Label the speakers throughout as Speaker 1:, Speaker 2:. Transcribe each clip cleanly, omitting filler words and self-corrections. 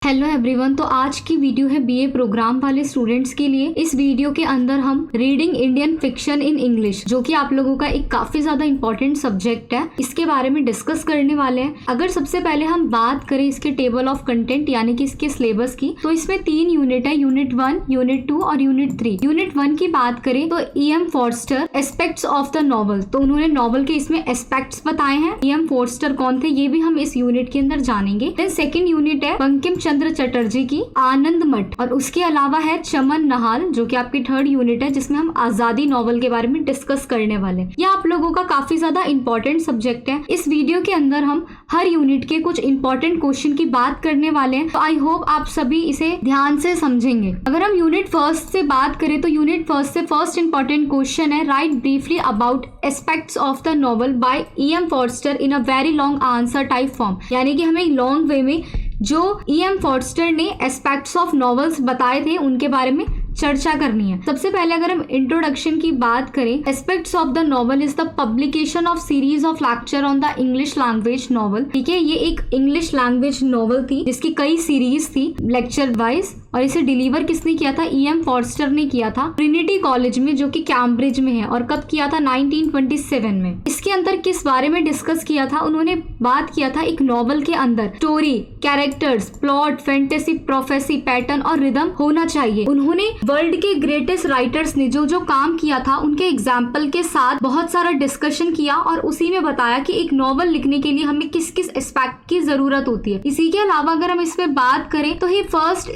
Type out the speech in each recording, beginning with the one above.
Speaker 1: Hello everyone. तो आज की वीडियो है बीए प्रोग्राम वाले स्टूडेंट्स के लिए। इस वीडियो के अंदर हम reading Indian fiction in English, जो कि आप लोगों का एक काफी ज्यादा इंपॉर्टेंट सब्जेक्ट है, इसके बारे में डिस्कस करने वाले हैं। अगर सबसे पहले हम बात करें इसके टेबल ऑफ कंटेंट यानी कि इसके सिलेबस की, तो इसमें 3 यूनिट है, यूनिट 1, यूनिट 2 और यूनिट 3। यूनिट 1 की बात करें तो E.M. Forster aspects of the novel, तो उन्होंने नॉवल के इसमें एस्पेक्ट्स बताए हैं। E.M. फॉर्स्टर कौन थे ये भी हम इस यूनिट के अंदर जानेंगे। देन सेकंड यूनिट है बंकिम चंद्र चटर्जी की आनंद मठ, और उसके अलावा है चमन नहाल, जो कि आपकी थर्ड यूनिट है, जिसमें हम आजादी नॉवल के बारे में डिस्कस करने वाले हैं। ये आप लोगों का काफी ज्यादा इंपॉर्टेंट सब्जेक्ट है। इस वीडियो के अंदर हम हर यूनिट के कुछ इंपॉर्टेंट क्वेश्चन की बात करने वाले हैं, तो आई होप आप सभी इसे ध्यान से समझेंगे। अगर हम यूनिट फर्स्ट से बात करें तो यूनिट फर्स्ट से फर्स्ट इंपॉर्टेंट क्वेश्चन है, write briefly about aspects of the novel by E.M. Forster in a very long answer type form, यानी कि हमें लॉन्ग वे में जो E.M. फॉर्स्टर ने एस्पेक्ट्स ऑफ नॉवेल्स बताए थे उनके बारे में चर्चा करनी है। सबसे पहले अगर हम इंट्रोडक्शन की बात करें, aspects of the novel is the publication of series of lecture on the English language novel. ठीक है, ये एक इंग्लिश लैंग्वेज नॉवल थी जिसकी कई सीरीज थी लेक्चर वाइज, और इसे डिलीवर किसने किया था? E.M. फॉर्स्टर ने किया था ट्रिनिटी कॉलेज में, जो कि कैम्ब्रिज में है, और कब किया था? 1927 में। इसके अंदर किस बारे में डिस्कस किया था? उन्होंने बात किया था एक नॉवल के अंदर story, characters, plot, fantasy, prophecy, pattern और रिदम होना चाहिए। उन्होंने वर्ल्ड के ग्रेटेस्ट राइटर्स ने जो जो काम किया था उनके एग्जाम्पल के साथ बहुत सारा डिस्कशन किया, और उसी में बताया कि एक नॉवल लिखने के लिए हमें किस किस एस्पेक्ट की जरूरत होती है। इसी के अलावा अगर हम इसमें बात करें तो ही first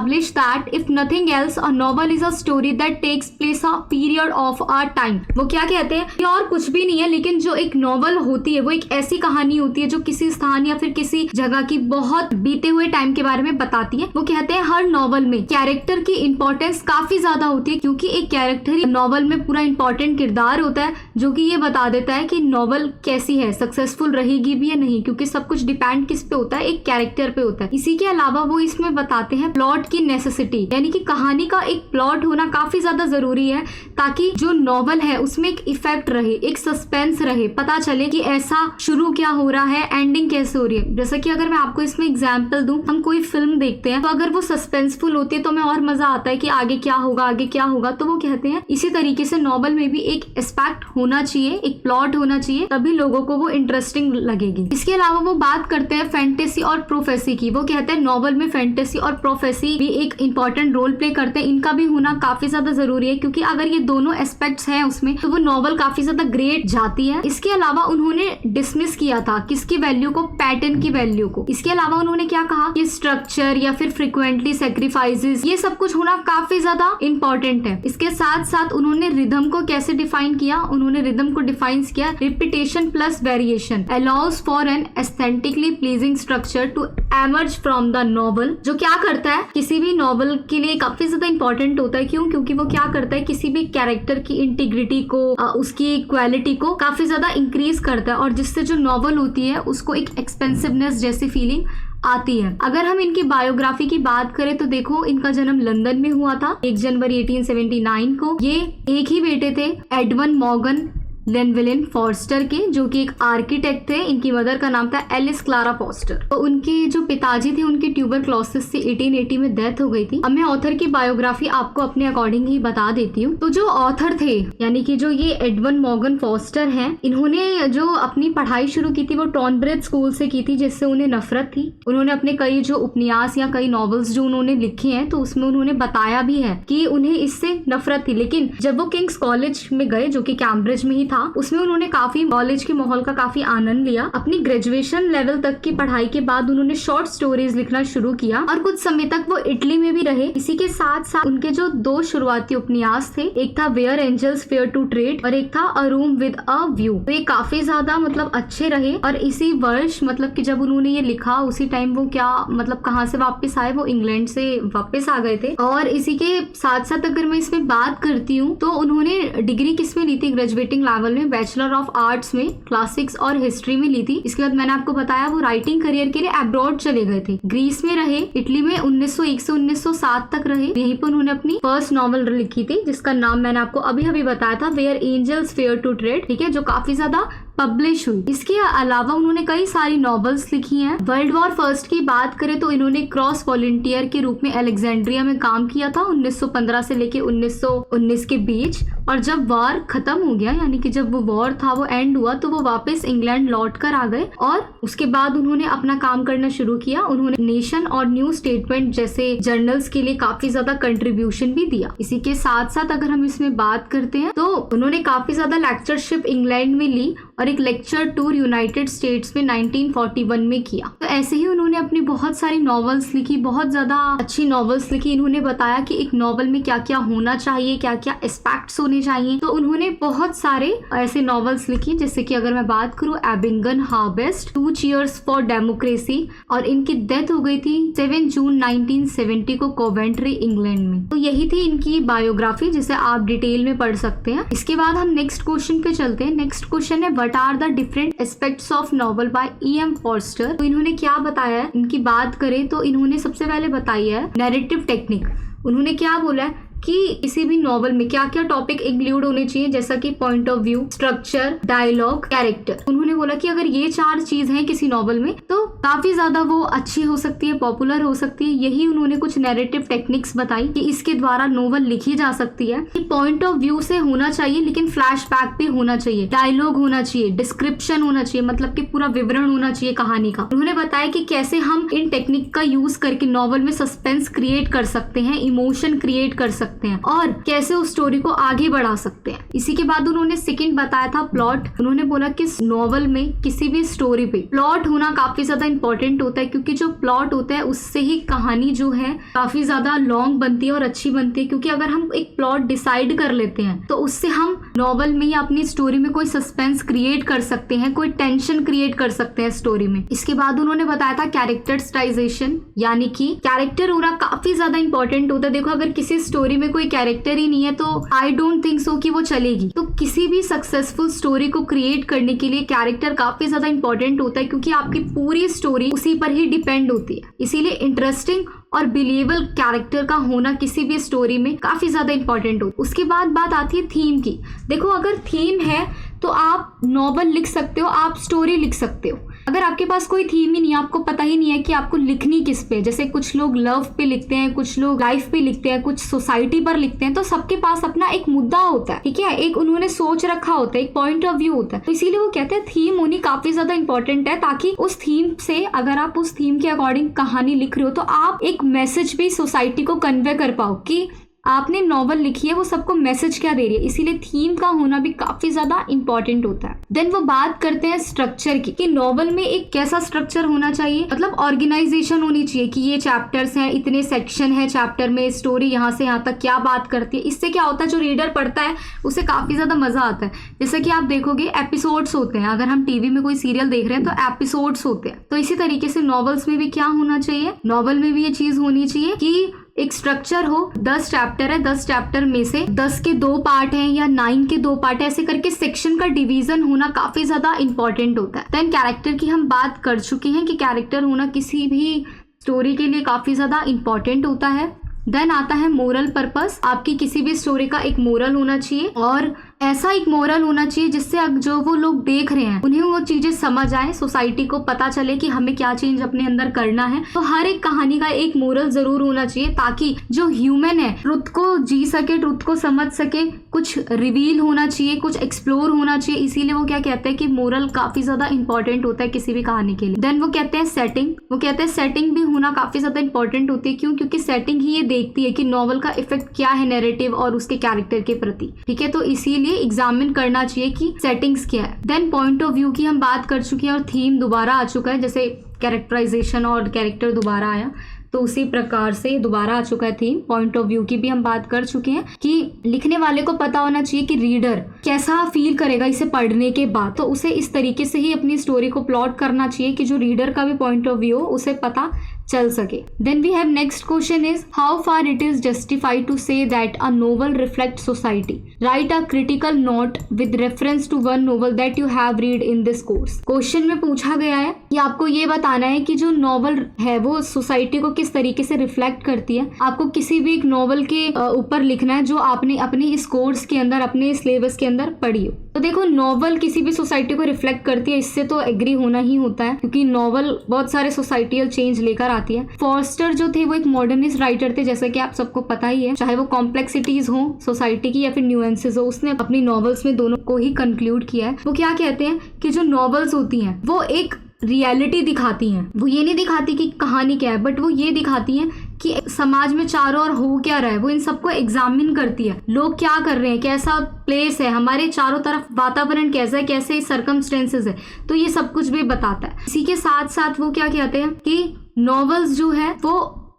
Speaker 1: established that if nothing else a novel is a story that takes place a period of our time। वो क्या कहते हैं? ये और कुछ भी नहीं है, लेकिन जो एक नॉवल होती है वो एक ऐसी कहानी होती है जो किसी स्थान या फिर किसी जगह की बहुत बीते हुए टाइम के बारे में बताती है। वो कहते हैं हर नॉवल में कैरेक्टर की इंपॉर्टेंस काफी ज्यादा होती है, क्योंकि एक कैरेक्टर ही नॉवल में पूरा इंपॉर्टेंट किरदार होता है, जो कि ये बता देता है कि नॉवल कैसी है, सक्सेसफुल रहेगी भी या नहीं, क्योंकि सब कुछ डिपेंड किस पे होता है? एक कैरेक्टर पे होता है। इसी के अलावा वो इसमें बताते हैं प्लॉट की नेसेसिटी, यानी कि कहानी का एक प्लॉट होना काफी ज्यादा जरूरी है, ताकि जो नॉवल है उसमें एक इफेक्ट रहे, एक सस्पेंस रहे, पता चले कि ऐसा शुरू क्या हो रहा है, एंडिंग कैसे हो रही है। जैसे कि अगर मैं आपको इसमें एग्जांपल दूं, हम कोई फिल्म देखते हैं तो अगर वो सस्पेंसफुल होती है तो हमें और मजा आता है कि आगे क्या होगा, आगे क्या होगा। तो वो कहते हैं इसी तरीके से नॉवल में भी एक एस्पेक्ट होना चाहिए, एक प्लॉट होना चाहिए, तभी लोगों को वो इंटरेस्टिंग लगेगी। इसके अलावा वो बात करते हैं फैंटेसी और प्रोफेसी की। वो कहते हैं नॉवल में फैंटेसी और प्रोफेसी भी एक इंपॉर्टेंट रोल प्ले करते हैं, इनका भी होना काफी ज्यादा जरूरी है, क्योंकि अगर ये दोनों एस्पेक्ट्स हैं उसमें तो वो नॉवल काफी ज्यादा ग्रेट जाती है। इसके अलावा उन्होंने डिसमिस किया था किसकी वैल्यू को? पैटर्न की वैल्यू को। इसके अलावा उन्होंने क्या कहा कि स्ट्रक्चर या फिर फ्रिक्वेंटली सैक्रिफाइसेस, ये सब कुछ होना काफी ज्यादा इंपॉर्टेंट है। इसके साथ साथ उन्होंने रिदम को कैसे डिफाइन किया? उन्होंने रिदम को डिफाइन किया repetition plus variation allows for an aesthetically pleasing structure to emerge from the novel. जो क्या करता है, किसी भी नॉवल के लिए काफी ज्यादा इंपॉर्टेंट होता है। क्यों? क्योंकि वो क्या करता है, किसी भी कैरेक्टर की इंटीग्रिटी को, उसकी क्वालिटी को काफी ज्यादा इंक्रीज करता है, और जिससे जो नॉवल होती है उसको एक एक्सपेंसिवनेस जैसी फीलिंग आती है। अगर हम इनकी बायोग्राफी की बात करें तो देखो, इनका जन्म लंदन में हुआ था 1 जनवरी 1879 को। ये एक ही बेटे थे, एडवन मॉर्गन लेनविलिन फॉर्स्टर के, जो कि एक आर्किटेक्ट थे। इनकी मदर का नाम था एलिस क्लारा फॉर्स्टर। तो उनके जो पिताजी थे उनकी ट्यूबरक्लोसिस से 1880 में डेथ हो गई थी। अब मैं ऑथर की बायोग्राफी आपको अपने अकॉर्डिंग ही बता देती हूँ। तो जो ऑथर थे, यानी कि जो ये एडवन मॉर्गन फॉर्स्टर हैं, इन्होंने जो अपनी पढ़ाई शुरू की थी वो टॉनब्रिज स्कूल से की थी, जिससे उन्हें नफरत थी। उन्होंने अपने कई जो उपन्यास या कई नॉवेल्स जो उन्होंने लिखे हैं, तो उसमें उन्होंने बताया भी है कि उन्हें इससे नफरत थी। लेकिन जब वो किंग्स कॉलेज में गए, जो कि कैम्ब्रिज में ही था, उसमें उन्होंने काफी कॉलेज के माहौल का काफी आनंद लिया। अपनी ग्रेजुएशन लेवल तक की पढ़ाई के बाद उन्होंने शॉर्ट स्टोरीज लिखना शुरू किया, और कुछ समय तक वो इटली में भी रहे। इसी के साथ साथ उनके जो 2 शुरुआती उपन्यास थे, एक था where angels fear to tread और एक था a room with a view. तो ये काफी ज्यादा मतलब अच्छे रहे, और इसी वर्ष मतलब कि जब उन्होंने ये लिखा उसी टाइम वो क्या मतलब कहाँ से वापस आए? वो इंग्लैंड से वापस आ गए थे। और इसी के साथ साथ अगर मैं इसमें बात करती हूँ तो उन्होंने डिग्री किसमें ली थी? ग्रेजुएटिंग लेवल में बैचलर ऑफ आर्ट्स में क्लासिक्स और हिस्ट्री में ली थी। इसके बाद मैंने आपको बताया वो राइटिंग करियर के लिए अब्रॉड चले गए थे, ग्रीस में रहे, इटली में 1901 से 1907 तक रहे। यहीं पर उन्होंने अपनी फर्स्ट नॉवल लिखी थी, जिसका नाम मैंने आपको अभी अभी बताया था, where angels fear to tread. ठीक है, जो काफी ज्यादा पब्लिश हुई। इसके अलावा उन्होंने कई सारी नॉवेल्स लिखी हैं। वर्ल्ड वॉर फर्स्ट की बात करें तो इन्होंने क्रॉस वॉलंटियर के रूप में अलेक्जेंड्रिया में काम किया था 1915 से लेके 1919 के बीच, और जब वॉर खत्म हो गया, यानी कि जब वो वॉर था वो एंड हुआ, तो वो वापस इंग्लैंड लौट कर आ गए और उसके बाद उन्होंने अपना काम करना शुरू किया। उन्होंने नेशन और न्यू स्टेटमेंट जैसे जर्नल्स के लिए काफी ज्यादा कंट्रीब्यूशन भी दिया। इसी के साथ साथ अगर हम इसमें बात करते हैं तो उन्होंने काफी ज्यादा लेक्चरशिप इंग्लैंड में ली और एक लेक्चर टूर यूनाइटेड स्टेट्स में 1941 में किया। तो ऐसे ही उन्होंने अपनी बहुत सारी नॉवेल्स लिखी, बहुत ज्यादा अच्छी नॉवेल्स लिखी। इन्होंने बताया कि एक नॉवेल में क्या क्या होना चाहिए, क्या क्या एस्पेक्ट्स होने चाहिए। तो उन्होंने बहुत सारे ऐसे नॉवेल्स लिखी, जैसे कि अगर मैं बात करूं एबिंगन हार्वेस्ट, 2 चीयर्स फॉर डेमोक्रेसी, और इनकी डेथ हो गई थी 7 जून 1970 को कोवेंट्री इंग्लैंड में। तो यही थी इनकी बायोग्राफी, जिसे आप डिटेल में पढ़ सकते हैं। इसके बाद हम नेक्स्ट क्वेश्चन पे चलते हैं। नेक्स्ट क्वेश्चन है what are the different aspects of novel by E.M. Forster. तो इन्होंने क्या बताया है, इनकी बात करें तो इन्होंने सबसे पहले बताई है नैरेटिव टेक्निक। उन्होंने क्या बोला है कि किसी भी नॉवल में क्या क्या टॉपिक इंक्लूड होने चाहिए, जैसा कि point of view, structure, dialogue, character. उन्होंने बोला कि अगर ये 4 चीज हैं किसी नॉवल में तो काफी ज्यादा वो अच्छी हो सकती है, पॉपुलर हो सकती है। यही उन्होंने कुछ नैरेटिव टेक्निक्स बताई कि इसके द्वारा नॉवल लिखी जा सकती है। कि पॉइंट ऑफ व्यू से होना चाहिए लेकिन फ्लैशबैक भी होना चाहिए, डायलॉग होना चाहिए, डिस्क्रिप्शन होना चाहिए, मतलब कि पूरा विवरण होना चाहिए कहानी का। उन्होंने बताया कि कैसे हम इन टेक्निक का यूज करके नॉवल में सस्पेंस क्रिएट कर सकते हैं, इमोशन क्रिएट कर सकते हैं और कैसे उस स्टोरी को आगे बढ़ा सकते हैं। इसी के बाद उन्होंने सेकंड बताया था प्लॉट। उन्होंने बोला कि नॉवल में किसी भी स्टोरी पे प्लॉट होना काफी ज्यादा इंपॉर्टेंट होता है, क्योंकि जो प्लॉट होता है उससे ही कहानी जो है काफी ज्यादा लॉन्ग बनती है और अच्छी बनती है। क्योंकि अगर हम एक प्लॉट डिसाइड कर लेते हैं तो उससे हम नॉवल में या अपनी स्टोरी में कोई सस्पेंस क्रिएट कर सकते हैं, कोई टेंशन क्रिएट कर सकते हैं स्टोरी में। इसके बाद उन्होंने बताया था कैरेक्टराइजेशन, यानी कि कैरेक्टर होना काफी ज्यादा इंपॉर्टेंट होता है। देखो अगर किसी स्टोरी में कोई कैरेक्टर ही नहीं है तो आई डोंट थिंक सो कि वो चलेगी। तो किसी भी सक्सेसफुल स्टोरी को क्रिएट करने के लिए कैरेक्टर काफी ज्यादा इंपॉर्टेंट होता है, क्योंकि आपकी पूरी स्टोरी उसी पर ही डिपेंड होती है। इसीलिए इंटरेस्टिंग और बिलीवेबल कैरेक्टर का होना किसी भी स्टोरी में काफी ज्यादा इंपॉर्टेंट होता है। उसके बाद बात आती है थीम की। देखो अगर थीम है तो आप नॉवल लिख सकते हो, आप स्टोरी लिख सकते हो। अगर आपके पास कोई थीम ही नहीं है, आपको पता ही नहीं है कि आपको लिखनी किस पे, जैसे कुछ लोग लव पे लिखते हैं, कुछ लोग लाइफ पे लिखते हैं, कुछ सोसाइटी पर लिखते हैं, तो सबके पास अपना एक मुद्दा होता है, ठीक है, एक उन्होंने सोच रखा होता है, एक पॉइंट ऑफ व्यू होता है। तो इसीलिए वो कहते हैं थीम होनी काफी ज्यादा इंपॉर्टेंट है, ताकि उस थीम से अगर आप उस थीम के अकॉर्डिंग कहानी लिख रहे हो तो आप एक मैसेज भी सोसाइटी को कन्वे कर पाओ कि आपने नॉवल लिखी है वो सबको मैसेज क्या दे रही है। इसीलिए थीम का होना भी काफी ज्यादा इंपॉर्टेंट होता है। देन वो बात करते हैं स्ट्रक्चर की, कि नॉवल में एक कैसा स्ट्रक्चर होना चाहिए, मतलब ऑर्गेनाइजेशन होनी चाहिए कि ये चैप्टर्स हैं, इतने सेक्शन है चैप्टर में, स्टोरी यहाँ से यहाँ तक क्या बात करती है। इससे क्या होता है, जो रीडर पढ़ता है उसे काफी ज्यादा मजा आता है। जैसे कि आप देखोगे एपिसोड्स होते हैं, अगर हम टीवी में कोई सीरियल देख रहे हैं तो एपिसोड्स होते हैं। तो इसी तरीके से नॉवेल्स में भी क्या होना चाहिए, नॉवल में भी ये चीज होनी चाहिए कि एक स्ट्रक्चर हो। 10 चैप्टर है, 10 चैप्टर में से 10 के 2 पार्ट हैं या 9 के 2 पार्ट है, ऐसे करके सेक्शन का डिवीजन होना काफी ज्यादा इंपॉर्टेंट होता है। देन कैरेक्टर की हम बात कर चुके हैं कि कैरेक्टर होना किसी भी स्टोरी के लिए काफी ज्यादा इंपॉर्टेंट होता है। देन आता है मोरल पर्पस। आपकी किसी भी स्टोरी का एक मोरल होना चाहिए, और ऐसा एक मोरल होना चाहिए जिससे जो वो लोग देख रहे हैं उन्हें वो चीजें समझ आए, सोसाइटी को पता चले कि हमें क्या चेंज अपने अंदर करना है। तो हर एक कहानी का एक मोरल जरूर होना चाहिए, ताकि जो ह्यूमन है ट्रुथ को जी सके, ट्रुथ को समझ सके, कुछ रिवील होना चाहिए, कुछ एक्सप्लोर होना चाहिए। इसीलिए वो क्या कहते हैं कि मोरल काफी ज्यादा इंपॉर्टेंट होता है किसी भी कहानी के लिए। देन वो कहते हैं सेटिंग। वो कहते हैं सेटिंग भी होना काफी ज्यादा इंपॉर्टेंट होती है। क्यों? क्योंकि सेटिंग ही ये देखती है कि नॉवल का इफेक्ट क्या है नैरेटिव और उसके कैरेक्टर के प्रति, ठीक है। तो इसीलिए एग्जामिन करना चाहिए कि सेटिंग्स क्या है। देन पॉइंट ऑफ व्यू की हम बात कर चुके हैं और थीम दोबारा आ चुका है, जैसे कैरेक्टराइजेशन और कैरेक्टर दोबारा आया तो उसी प्रकार से दोबारा आ चुका है थीम। पॉइंट ऑफ व्यू की भी हम बात कर चुके हैं कि लिखने वाले को पता होना चाहिए कि रीडर कैसा फील करेगा इसे पढ़ने के बाद, तो उसे इस तरीके से ही अपनी स्टोरी को प्लॉट करना चाहिए कि जो रीडर का भी पॉइंट ऑफ व्यू उसे पता चल सके। Then we have next question is how far it is justified to say that a novel reflect society. Right a critical note with reference to one novel that you have read in this course. Question में पूछा गया है कि आपको ये बताना है कि जो नॉवल है वो सोसाइटी को किस तरीके से रिफ्लेक्ट करती है। आपको किसी भी एक नॉवल के ऊपर लिखना है जो आपने अपने इस कोर्स के अंदर, अपने सिलेबस के अंदर पढ़ी हो। तो देखो नॉवल किसी भी सोसाइटी को रिफ्लेक्ट करती है, इससे तो एग्री होना ही होता है क्योंकि नॉवल बहुत सारे सोसाइटियल चेंज लेकर आती है। फॉस्टर जो थे वो एक मॉडर्निस्ट राइटर थे, जैसा कि आप सबको पता ही है, चाहे वो कॉम्प्लेक्सिटीज हो सोसाइटी की या फिर न्यूएंसेस हो, उसने अपनी नॉवेल्स में दोनों को ही कंक्लूड किया है। वो क्या कहते हैं कि जो नॉवेल्स होती हैं वो एक रियलिटी दिखाती हैं, वो ये नहीं दिखाती कि कहानी क्या है, बट वो ये दिखाती हैं कि समाज में चारों ओर हो क्या रहा है, वो इन सबको एग्जामिन करती है, लोग क्या कर रहे हैं, कैसा प्लेस है, हमारे चारों तरफ वातावरण कैसा है, कैसे सर्कमस्टेंसेस है, तो ये सब कुछ भी बताता है। इसी के साथ साथ वो क्या कहते हैं कि नॉवेल्स जो है वो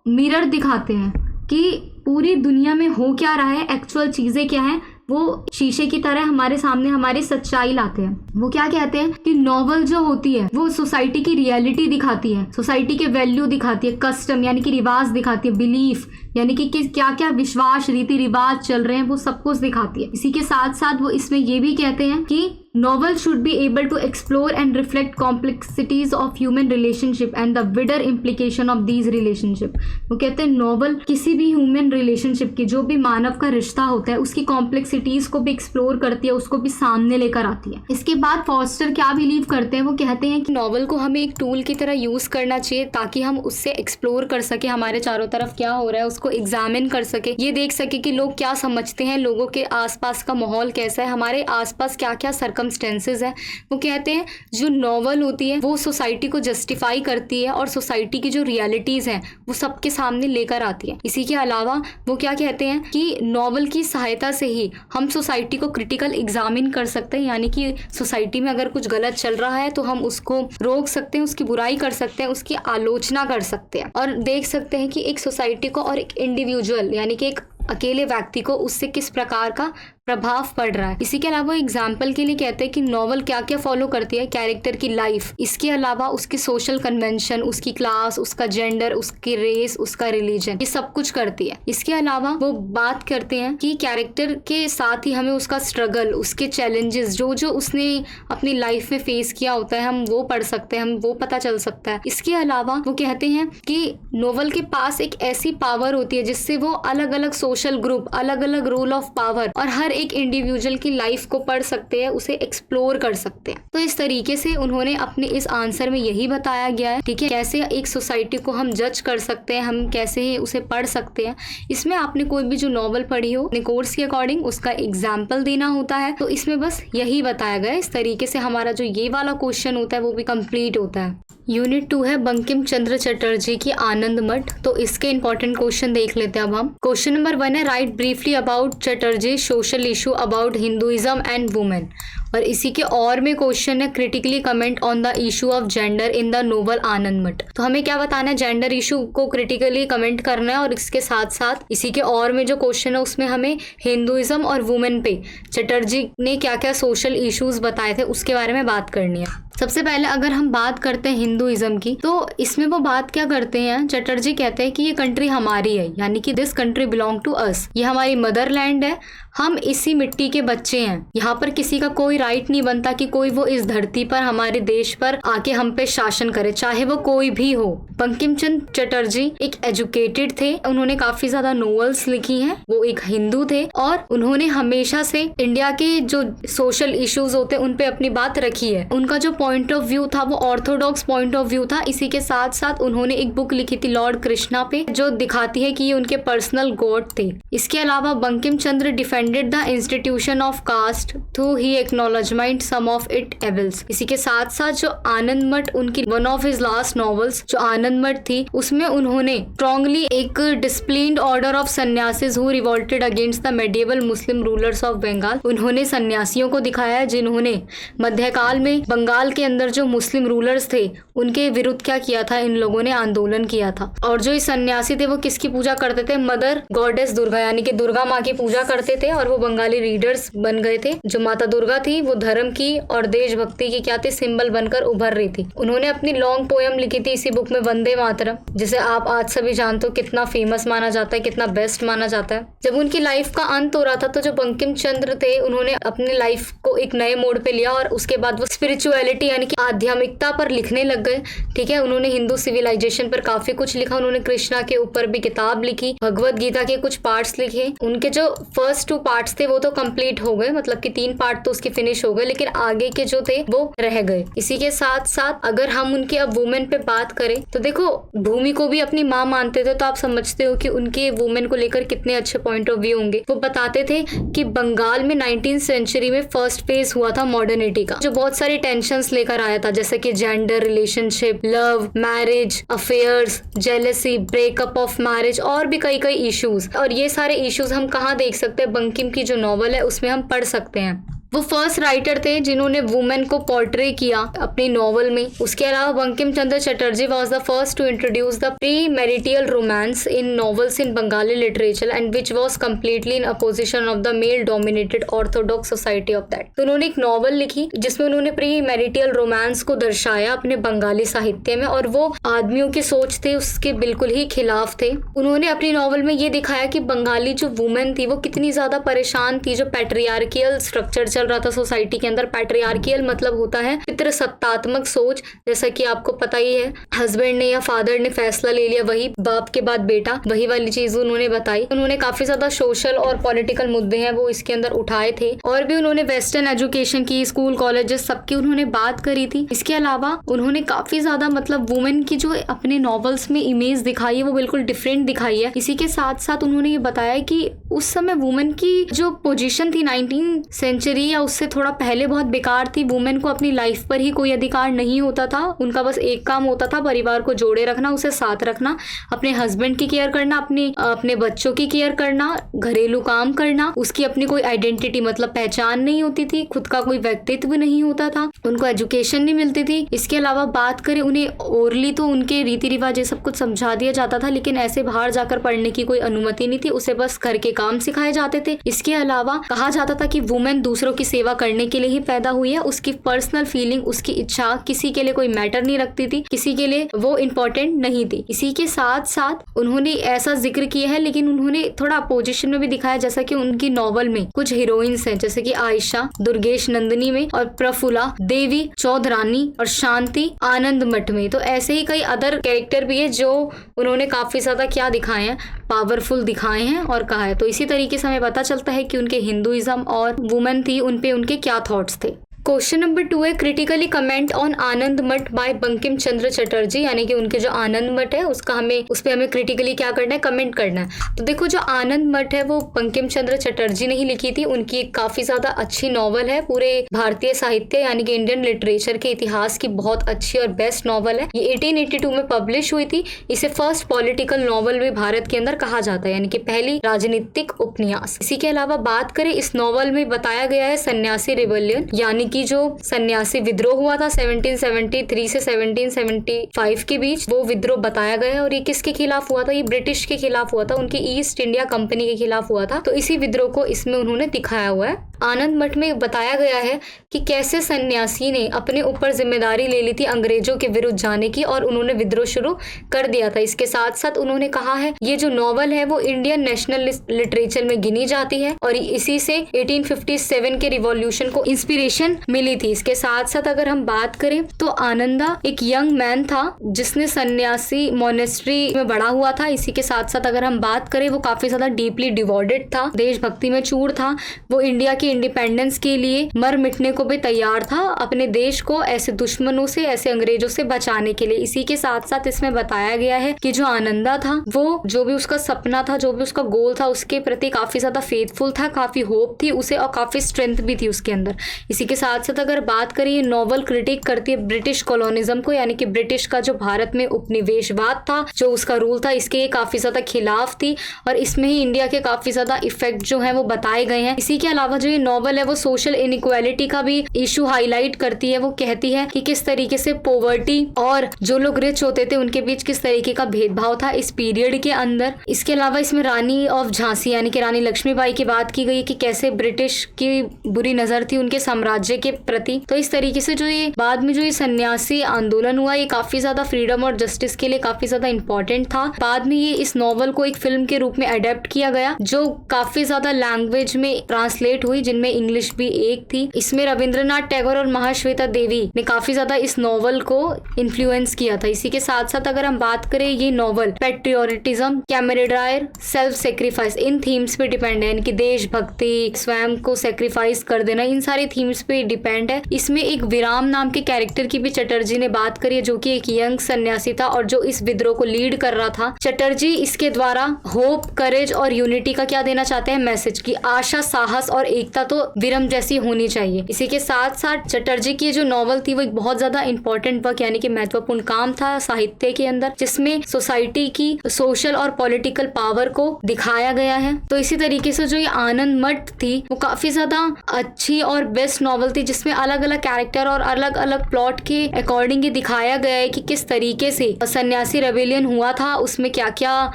Speaker 1: मिरर दिखाते हैं कि पूरी दुनिया में हो क्या रहा है, एक्चुअल चीजें क्या हैं, वो शीशे की तरह हमारे सामने हमारी सच्चाई लाते हैं। वो क्या कहते हैं कि नॉवल जो होती है वो सोसाइटी की रियलिटी दिखाती है, सोसाइटी के वैल्यू दिखाती है, कस्टम यानी कि रिवाज दिखाती है, बिलीफ यानी कि क्या क्या विश्वास रीति रिवाज चल रहे हैं, वो सब कुछ दिखाती है। इसी के साथ साथ वो इसमें ये भी कहते हैं कि novel should be able to explore and reflect complexities of human relationship and the wider implication of these relationship। वो कहते हैं नॉवल किसी भी ह्यूमन रिलेशनशिप की, जो भी मानव का रिश्ता होता है, उसकी कॉम्प्लेक्सिटीज को भी एक्सप्लोर करती है, उसको भी सामने लेकर आती है। इसके बाद फॉस्टर क्या बिलीव करते हैं, वो कहते हैं कि नॉवल को हमें एक टूल की तरह यूज करना चाहिए ताकि हम उससे एक्सप्लोर कर सके हमारे चारों तरफ क्या हो रहा है, उसको एग्जामिन कर सके, ये देख सके कि लोग क्या समझते हैं, लोगों के आसपास का माहौल कैसा है, हमारे आसपास क्या क्या सर्कमस्टेंसेस है। वो कहते हैं जो नॉवल होती है वो सोसाइटी को जस्टिफाई करती है और सोसाइटी की जो रियलिटीज हैं वो सबके सामने लेकर आती है। इसी के अलावा वो क्या कहते हैं कि नॉवल की सहायता से ही हम सोसाइटी को क्रिटिकल एग्जामिन कर सकते हैं, यानी कि सोसाइटी में अगर कुछ गलत चल रहा है तो हम उसको रोक सकते हैं, उसकी बुराई कर सकते हैं, उसकी आलोचना कर सकते हैं और देख सकते हैं कि एक सोसाइटी को और एक इंडिविजुअल यानी कि एक अकेले व्यक्ति को उससे किस प्रकार का प्रभाव पड़ रहा है। इसी के अलावा एग्जाम्पल के लिए कहते हैं कि नॉवल क्या क्या फॉलो करती है, कैरेक्टर की लाइफ, इसके अलावा उसकी सोशल कन्वेंशन, उसकी क्लास, उसका जेंडर, उसकी रेस, उसका रिलीजन, ये सब कुछ करती है। इसके अलावा वो बात करते हैं कि कैरेक्टर के साथ ही हमें उसका स्ट्रगल, उसके चैलेंजेस, जो जो उसने अपनी लाइफ में फेस किया होता है, हम वो पढ़ सकते हैं, हम वो पता चल सकता है। इसके अलावा वो कहते हैं कि नॉवल के पास एक ऐसी पावर होती है जिससे वो अलग अलग सोशल ग्रुप, अलग अलग रोल ऑफ पावर और हर एक इंडिविजुअल की लाइफ को पढ़ सकते हैं, उसे एक्सप्लोर कर सकते हैं। तो इस तरीके से उन्होंने अपने इस आंसर में यही बताया गया है, ठीक है, कैसे एक सोसाइटी को हम जज कर सकते हैं, हम कैसे उसे पढ़ सकते हैं। इसमें आपने कोई भी जो नॉवल पढ़ी हो अपने कोर्स के अकॉर्डिंग उसका एग्जाम्पल देना होता है, तो इसमें बस यही बताया गया है। इस तरीके से हमारा जो ये वाला क्वेश्चन होता है वो भी कंप्लीट होता है। यूनिट 2 है बंकिम चंद्र चटर्जी की आनंद मठ, तो इसके इंपॉर्टेंट क्वेश्चन देख लेते हैं अब हम। क्वेश्चन नंबर 1 है write briefly about Chatterjee social issue about Hinduism and women, और इसी के और में क्वेश्चन है critically comment on the issue of gender in the novel Anand Math. तो हमें क्या बताना है, जेंडर इशू को क्रिटिकली कमेंट करना है और इसके साथ साथ इसी के और में जो क्वेश्चन है उसमें हमें हिंदुइज्म और वुमेन पे चटर्जी ने क्या क्या सोशल इश्यूज बताए थे उसके बारे में बात करनी है। सबसे पहले अगर हम बात करते हैं हिंदुइज्म की, तो इसमें वो बात क्या करते हैं, चटर्जी कहते हैं कि ये कंट्री हमारी है, यानी कि this country belong to us, ये हमारी मदरलैंड है, हम इसी मिट्टी के बच्चे हैं, यहाँ पर किसी का कोई राइट नहीं बनता कि कोई वो इस धरती पर हमारे देश पर आके हम पे शासन करे, चाहे वो कोई भी हो। बंकिम चंद्र चटर्जी एक एजुकेटेड थे, उन्होंने काफी ज्यादा नॉवेल्स लिखी हैं, वो एक हिंदू थे और उन्होंने हमेशा से इंडिया के जो सोशल इश्यूज होते हैं उन पे अपनी बात रखी है। उनका जो पॉइंट ऑफ व्यू था वो ऑर्थोडॉक्स पॉइंट ऑफ व्यू था। इसी के साथ साथ उन्होंने एक बुक लिखी थी लॉर्ड कृष्णा पे, जो दिखाती है कि ये उनके पर्सनल गॉड थे। इसके अलावा Bankim Chandra defended the institution of caste through he acknowledgement some of it evils. इसी के साथ साथ जो आनंद मठ उनकी one of his last novels जो आनंद मठ थी, उसमें उन्होंने स्ट्रॉन्गली एक disciplined order of sannyasis who revolted against the medieval Muslim rulers of Bengal, उन्होंने सन्यासियों को दिखाया है जिन्होंने मध्यकाल में बंगाल के अंदर जो मुस्लिम रूलर्स थे उनके विरुद्ध क्या किया था, इन लोगों ने आंदोलन किया था। और जो इस सन्यासी थे वो किसकी पूजा करते थे, मदर गॉडेस दुर्गा यानी कि दुर्गा माँ की पूजा करते थे और वो बंगाली रीडर्स बन गए थे। जो माता दुर्गा थी वो धर्म की और देशभक्ति की क्या थी, सिंबल बनकर उभर रही थी। उन्होंने अपनी लॉन्ग पोयम लिखी थी इसी बुक में, वंदे मातरम, जिसे आप आज सभी जानते हो कितना फेमस माना जाता है, कितना बेस्ट माना जाता है। जब उनकी लाइफ का अंत हो रहा था तो जो बंकिम चंद्र थे उन्होंने अपनी लाइफ को एक नए मोड़ पे लिया और उसके बाद वो स्पिरिचुअलिटी यानी कि आध्यात्मिकता पर लिखने लग गए, ठीक है। उन्होंने हिंदू सिविलाइजेशन पर काफी कुछ लिखा, उन्होंने कृष्णा के ऊपर भी किताब लिखी, भगवत गीता के कुछ पार्ट्स लिखे। उनके जो फर्स्ट 2 पार्ट्स थे वो तो कंप्लीट हो गए, मतलब कि 3 पार्ट तो उसके फिनिश हो गए, लेकिन आगे के जो थे वो रह गए। इसी के साथ साथ अगर हम उनके अब वुमेन पे बात करें तो देखो भूमि को भी अपनी माँ मानते थे, तो आप समझते हो कि उनके वुमेन को लेकर कितने अच्छे पॉइंट ऑफ व्यू होंगे। वो बताते थे कि बंगाल में 19th सेंचुरी में फर्स्ट फेज हुआ था मॉडर्निटी का, जो बहुत सारी टेंशंस लेकर आया था, जैसे कि gender, relationship, love, marriage, affairs, jealousy, breakup of marriage और भी कई कई इश्यूज। और ये सारे इश्यूज हम कहाँ देख सकते हैं? बंकिम की जो नॉवल है उसमें हम पढ़ सकते हैं। वो फर्स्ट राइटर थे जिन्होंने वुमेन को पोर्ट्रे किया अपनी नॉवल में। उसके अलावा Bankim Chandra Chatterjee was the first to introduce the premarital romance in novels in Bengali literature and which was completely in opposition of the male dominated orthodox society of that. तो उन्होंने एक नॉवल लिखी जिसमें उन्होंने प्री मैरिटल रोमांस को दर्शाया अपने बंगाली साहित्य में, और वो आदमियों की सोच थे उसके बिल्कुल ही खिलाफ थे। उन्होंने अपनी नॉवल में ये दिखाया कि बंगाली जो वुमेन थी वो कितनी ज्यादा परेशान थी, जो पैट्रियार्कियल स्ट्रक्चर चल रहा था सोसाइटी के अंदर। पैट्रियार्कियल मतलब होता है पितृसत्तात्मक सोच, जैसा कि आपको पता ही है, हस्बैंड ने या फादर ने फैसला ले लिया, वही बाप के बाद बेटा, वही वाली चीज उन्होंने बताई। उन्होंने काफी ज्यादा सोशल और पॉलिटिकल मुद्दे हैं वो इसके अंदर उठाए थे, और भी उन्होंने वेस्टर्न एजुकेशन की, स्कूल कॉलेजेस सबकी उन्होंने बात करी थी। इसके अलावा उन्होंने काफी ज्यादा मतलब वुमेन की जो अपने नॉवेल्स में इमेज दिखाई है वो बिल्कुल डिफरेंट दिखाई है। इसी के साथ साथ उन्होंने ये बताया कि उस समय वुमेन की जो पोजीशन थी 19th सेंचुरी या उससे थोड़ा पहले बहुत बेकार थी। वुमेन को अपनी लाइफ पर ही कोई अधिकार नहीं होता था, उनका बस एक काम होता था परिवार को जोड़े रखना, उसे साथ रखना, अपने हस्बैंड की केयर करना, अपने बच्चों की केयर करना, घरेलू काम करना। उसकी अपनी कोई आइडेंटिटी मतलब पहचान नहीं होती थी, खुद का कोई व्यक्तित्व नहीं होता था, उनको एजुकेशन नहीं मिलती थी। इसके अलावा बात करें उन्हें ओरली तो उनके रीति रिवाज ये सब कुछ समझा दिया जाता था, लेकिन ऐसे बाहर जाकर पढ़ने की कोई अनुमति नहीं थी, उसे बस घर के काम सिखाए जाते थे। इसके अलावा कहा जाता था कि वुमेन दूसरों की सेवा करने के लिए ही पैदा हुई है, उसकी पर्सनल फीलिंग, उसकी इच्छा किसी के लिए कोई मैटर नहीं रखती थी, किसी के लिए वो इम्पोर्टेंट नहीं थी। इसी के साथ साथ उन्होंने ऐसा जिक्र किया है, लेकिन उन्होंने थोड़ा अपोजिशन में भी दिखाया, जैसा कि उनकी नॉवल में कुछ हीरोइंस हैं जैसे कि आयशा, दुर्गेश नंदिनी में, और प्रफुल्ला देवी चौधरानी और शांति आनंद मठ में। तो ऐसे ही कई अदर कैरेक्टर भी है जो उन्होंने काफी ज्यादा क्या दिखाए हैं, पावरफुल दिखाए हैं और कहा है। तो इसी तरीके से हमें पता चलता है कि उनके हिंदुइज्म और वुमेन थी उन पे उनके क्या थॉट्स थे। क्वेश्चन नंबर 2 है क्रिटिकली कमेंट ऑन आनंद मठ बाय बंकिम चंद्र चटर्जी, यानी कि उनके जो आनंद मठ है उसका उस पे हमें क्रिटिकली क्या करना है, कमेंट करना है। तो देखो जो आनंद मठ है वो बंकिम चंद्र चटर्जी ने ही लिखी थी। उनकी एक काफी ज्यादा अच्छी नॉवल है, पूरे भारतीय साहित्य यानी कि इंडियन लिटरेचर के इतिहास की बहुत अच्छी और बेस्ट नॉवल है। ये 1882 में पब्लिश हुई थी। इसे फर्स्ट पॉलिटिकल नॉवल भी भारत के अंदर कहा जाता है, यानी कि पहली राजनीतिक उपन्यास। इसी के अलावा बात करें इस नॉवल में बताया गया है सन्यासी रिवोल्यूशन, यानी कि जो सन्यासी विद्रोह हुआ था 1773 से 1775 के बीच, वो विद्रोह बताया गया है। और ये किसके खिलाफ हुआ था? ये ब्रिटिश के खिलाफ हुआ था, उनकी ईस्ट इंडिया कंपनी के खिलाफ हुआ था। तो इसी विद्रोह को इसमें उन्होंने दिखाया हुआ है। आनंद मठ में बताया गया है कि कैसे सन्यासी ने अपने ऊपर जिम्मेदारी ले ली थी अंग्रेजों के विरुद्ध जाने की, और उन्होंने विद्रोह शुरू कर दिया था। इसके साथ साथ उन्होंने कहा है ये जो नॉवल है वो इंडियन नेशनल लिटरेचर में गिनी जाती है, और इसी से 1857 के रिवॉल्यूशन को इंस्पिरेशन मिली थी। इसके साथ साथ अगर हम बात करें तो आनंदा एक यंग मैन था जिसने सन्यासी मोनेस्ट्री में बड़ा हुआ था। इसी के साथ साथ अगर हम बात करें वो काफी ज्यादा डीपली डिवोटेड था, देशभक्ति में चूर था। वो इंडिया की इंडिपेंडेंस के लिए मर मिटने को भी तैयार था, अपने देश को ऐसे दुश्मनों से, ऐसे अंग्रेजों से बचाने के लिए। इसी के साथ साथ इसमें बताया गया है कि जो आनंदा था वो जो भी उसका सपना था, जो भी उसका गोल था, उसके प्रति काफी ज्यादा फेथफुल था, काफी होप थी उसे और काफी स्ट्रेंथ भी थी उसके अंदर। इसी के साथ साथ अगर बात करें ये नॉवल क्रिटिक करती है ब्रिटिश कॉलोनिज्म को, यानी कि ब्रिटिश का जो भारत में उपनिवेशवाद था, जो उसका रूल था, इसके ये काफी ज्यादा खिलाफ थी, और इसमें ही इंडिया के काफी ज्यादा इफेक्ट जो है वो बताए गए हैं। इसी के अलावा जो ये नॉवल है वो सोशल इनइक्वालिटी का भी इशू हाईलाइट करती है। वो कहती है कि किस तरीके से पॉवर्टी और जो लोग रिच होते थे उनके बीच किस तरीके का भेदभाव था इस पीरियड के अंदर। इसके अलावा इसमें रानी ऑफ झांसी यानी कि रानी लक्ष्मीबाई की बात की गई कि कैसे ब्रिटिश की बुरी नजर थी उनके साम्राज्य के प्रति। तो इस तरीके से जो ये बाद में जो ये सन्यासी आंदोलन हुआ ये काफी ज्यादा फ्रीडम और जस्टिस के लिए काफी ज्यादा इंपॉर्टेंट था। बाद में ये इस नॉवल को एक फिल्म के रूप में अडेप्ट किया गया जो काफी ज्यादा लैंग्वेज में ट्रांसलेट हुई, जिनमें इंग्लिश भी एक थी। इसमें रविंद्रनाथ टैगोर और महाश्वेता देवी ने काफी ज्यादा इस नॉवल को इन्फ्लुएंस किया था। इसी के साथ साथ अगर हम बात करें, ये नॉवल पैट्रियोटिज्म, कैमरेडायर, सेल्फ सेक्रीफाइस, इन थीम्स पे डिपेंड है, यानी कि देशभक्ति, स्वयं को सेक्रीफाइस कर देना, इन सारे थीम्स पे डिपेंड है। इसमें एक विराम नाम के कैरेक्टर की भी चटर्जी ने बात करी है, जो कि एक यंग सन्यासी था और जो इस विद्रोह को लीड कर रहा था। चटर्जी इसके द्वारा होप, करेज और यूनिटी का क्या देना चाहते हैं, मैसेज की आशा, साहस और एकता तो विरम जैसी होनी चाहिए। इसी के साथ साथ चटर्जी की जो नॉवल थी वो एक बहुत ज्यादा इंपॉर्टेंट वर्क, यानी कि महत्वपूर्ण काम था साहित्य के अंदर, जिसमें सोसाइटी की सोशल और पॉलिटिकल पावर को दिखाया गया है। तो इसी तरीके से जो ये आनंद मठ थी वो काफी ज्यादा अच्छी और बेस्ट नॉवल थी, जिसमें अलग अलग कैरेक्टर और अलग अलग प्लॉट के अकॉर्डिंग ये दिखाया गया है कि किस तरीके से सन्यासी रेबेलियन हुआ था, उसमें क्या क्या